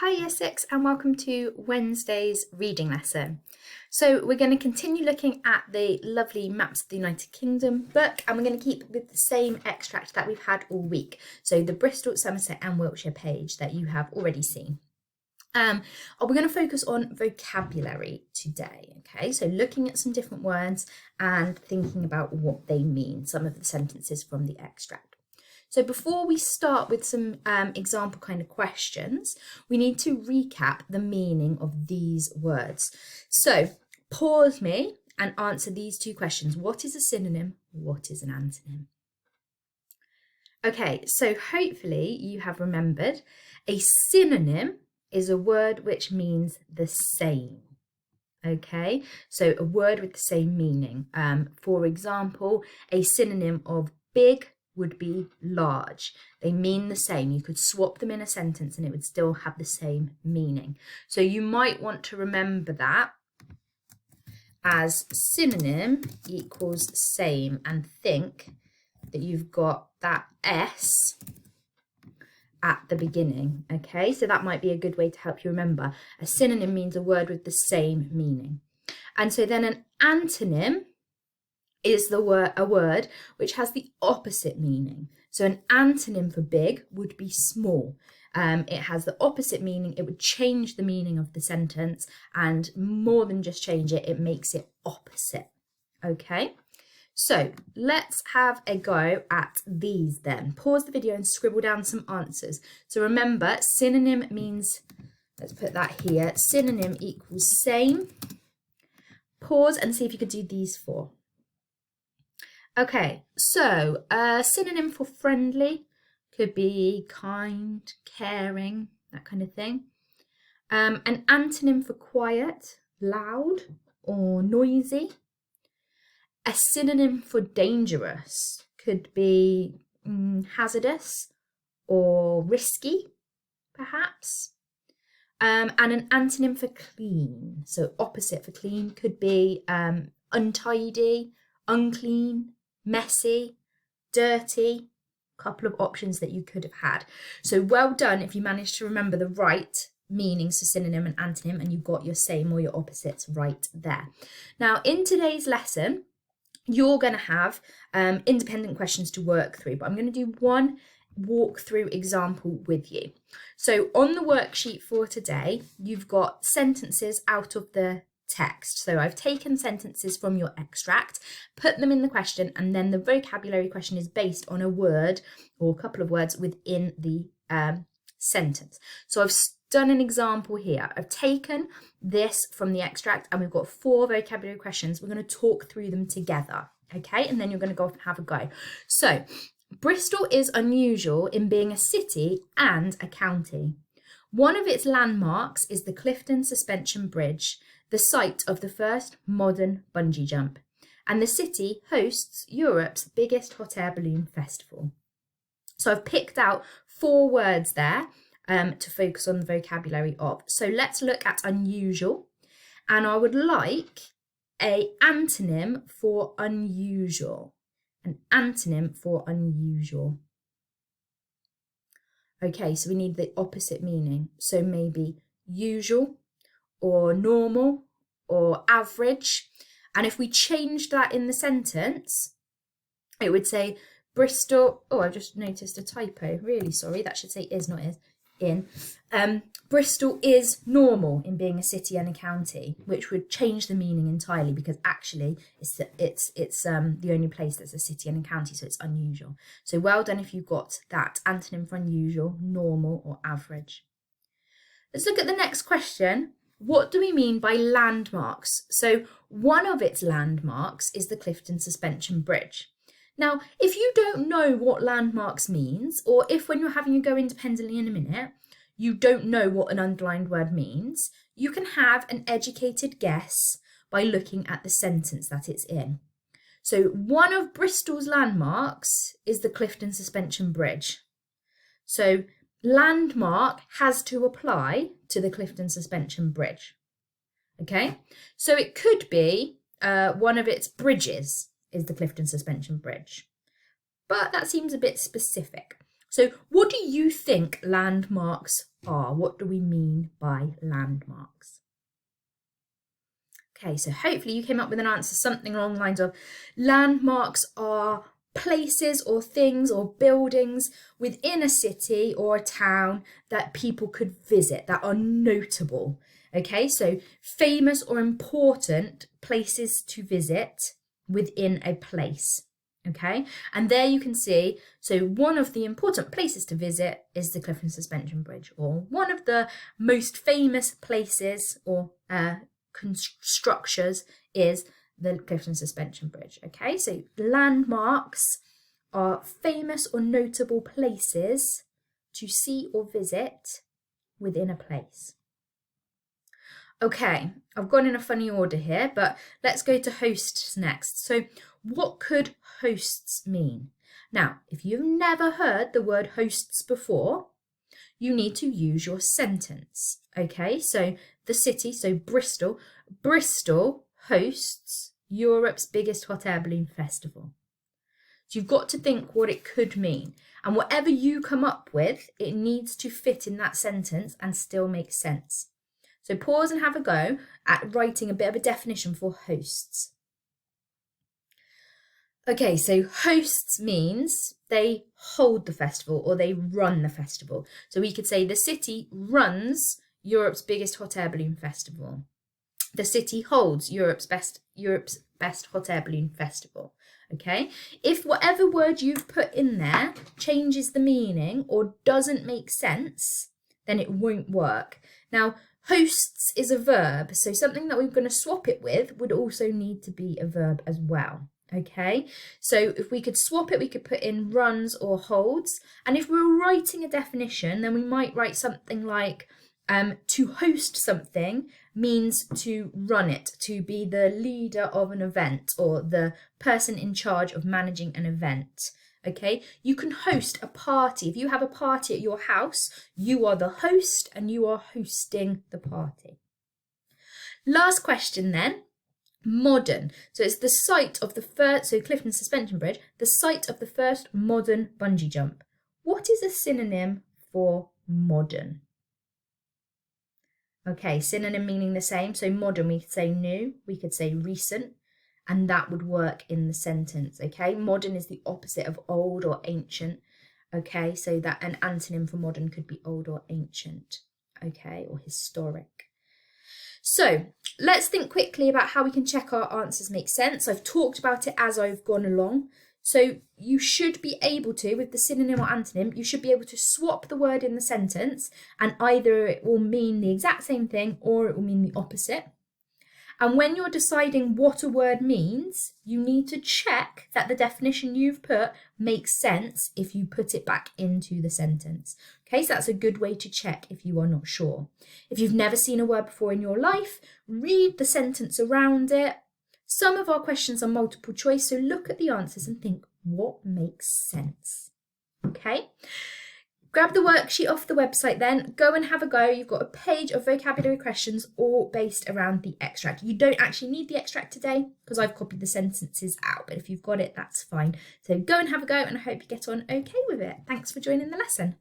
Hi Year 6 and welcome to Wednesday's reading lesson. So we're going to continue looking at the lovely Maps of the United Kingdom book, and we're going to keep with the same extract that we've had all week. So the Bristol, Somerset and Wiltshire page that you have already seen. We're going to focus on vocabulary today, okay? So looking at some different words and thinking about what they mean, some of the sentences from the extract. So before we start with some example kind of questions, we need to recap the meaning of these words. So pause me and answer these two questions. What is a synonym? What is an antonym? Okay, so hopefully you have remembered a synonym is a word which means the same. Okay, so a word with the same meaning. For example, a synonym of big would be large. They mean the same. You could swap them in a sentence and it would still have the same meaning. So you might want to remember that as synonym equals same, and think that you've got that S at the beginning. Okay, so that might be a good way to help you remember. A synonym means a word with the same meaning. And so then an antonym is a word which has the opposite meaning. So an antonym for big would be small. It has the opposite meaning. It would change the meaning of the sentence, and more than just change it, it makes it opposite. Okay, so let's have a go at these then. Pause the video and scribble down some answers. So remember, synonym means, let's put that here, synonym equals same. Pause and see if you could do these four. Okay, so a synonym for friendly could be kind, caring, that kind of thing. An antonym for quiet, loud or noisy. A synonym for dangerous could be hazardous or risky, perhaps. And an antonym for clean, so opposite for clean, could be untidy, unclean, messy, dirty. Couple of options that you could have had. So well done if you managed to remember the right meanings for synonym and antonym, and you got your same or your opposites right there. Now in today's lesson, you're going to have independent questions to work through, but I'm going to do one walkthrough example with you. So on the worksheet for today, you've got sentences out of the text. So I've taken sentences from your extract, put them in the question, and then the vocabulary question is based on a word or a couple of words within the sentence. So I've done an example here. I've taken this from the extract and we've got 4 vocabulary questions. We're going to talk through them together, okay? And then you're going to go off and have a go. So Bristol is unusual in being a city and a county. One of its landmarks is the Clifton Suspension Bridge, the site of the first modern bungee jump, and the city hosts Europe's biggest hot air balloon festival. So I've picked out 4 words there to focus on the vocabulary of. So let's look at unusual, and I would like an antonym for unusual. An antonym for unusual. Okay, so we need the opposite meaning. So maybe usual or normal or average. And if we changed that in the sentence, it would say Bristol. Oh, I just noticed a typo. Really sorry. That should say is, not is. In. Bristol is normal in being a city and a county, which would change the meaning entirely, because actually it's the only place that's a city and a county, so it's unusual. So well done if you got that antonym for unusual, normal or average. Let's look at the next question. What do we mean by landmarks? So one of its landmarks is the Clifton Suspension Bridge. Now, if you don't know what landmarks means, or if when you're having a go independently in a minute, you don't know what an underlined word means, you can have an educated guess by looking at the sentence that it's in. So one of Bristol's landmarks is the Clifton Suspension Bridge. So landmark has to apply to the Clifton Suspension Bridge. Okay, so it could be one of its bridges is the Clifton Suspension Bridge, but that seems a bit specific. So what do you think landmarks are. What do we mean by landmarks? Okay, so hopefully you came up with an answer, something along the lines of landmarks are places or things or buildings within a city or a town that people could visit, that are notable. Okay, so famous or important places to visit within a place. Okay, and there you can see, so one of the important places to visit is the Clifton Suspension Bridge, or one of the most famous places or structures is the Clifton Suspension Bridge. Okay, so landmarks are famous or notable places to see or visit within a place. Okay, I've gone in a funny order here, but let's go to hosts next. So what could hosts mean? Now, if you've never heard the word hosts before, you need to use your sentence. Okay, so the city, so Bristol hosts Europe's biggest hot air balloon festival. So you've got to think what it could mean. And whatever you come up with, it needs to fit in that sentence and still make sense. So pause and have a go at writing a bit of a definition for hosts. Okay, so hosts means they hold the festival or they run the festival. So we could say the city runs Europe's biggest hot air balloon festival. The city holds Europe's best hot air balloon festival. Okay, if whatever word you've put in there changes the meaning or doesn't make sense, then it won't work. Now, hosts is a verb, so something that we're going to swap it with would also need to be a verb as well. Okay, so if we could swap it, we could put in runs or holds. And if we were writing a definition, then we might write something like to host something means to run it, to be the leader of an event or the person in charge of managing an event. Okay, you can host a party. If you have a party at your house, you are the host and you are hosting the party. Last question then. Modern. So it's the site of the first, so Clifton Suspension Bridge, the site of the first modern bungee jump. What is a synonym for modern? Okay, synonym meaning the same. So modern, we could say new, we could say recent, and that would work in the sentence. Okay, modern is the opposite of old or ancient. Okay, so that an antonym for modern could be old or ancient. Okay, or historic. So let's think quickly about how we can check our answers make sense. I've talked about it as I've gone along. So you should be able to, with the synonym or antonym, you should be able to swap the word in the sentence and either it will mean the exact same thing or it will mean the opposite. And when you're deciding what a word means, you need to check that the definition you've put makes sense if you put it back into the sentence. Okay, so that's a good way to check if you are not sure. If you've never seen a word before in your life, read the sentence around it. Some of our questions are multiple choice, so look at the answers and think, what makes sense? Okay. Grab the worksheet off the website then, go and have a go. You've got a page of vocabulary questions all based around the extract. You don't actually need the extract today because I've copied the sentences out, but if you've got it, that's fine. So go and have a go and I hope you get on okay with it. Thanks for joining the lesson.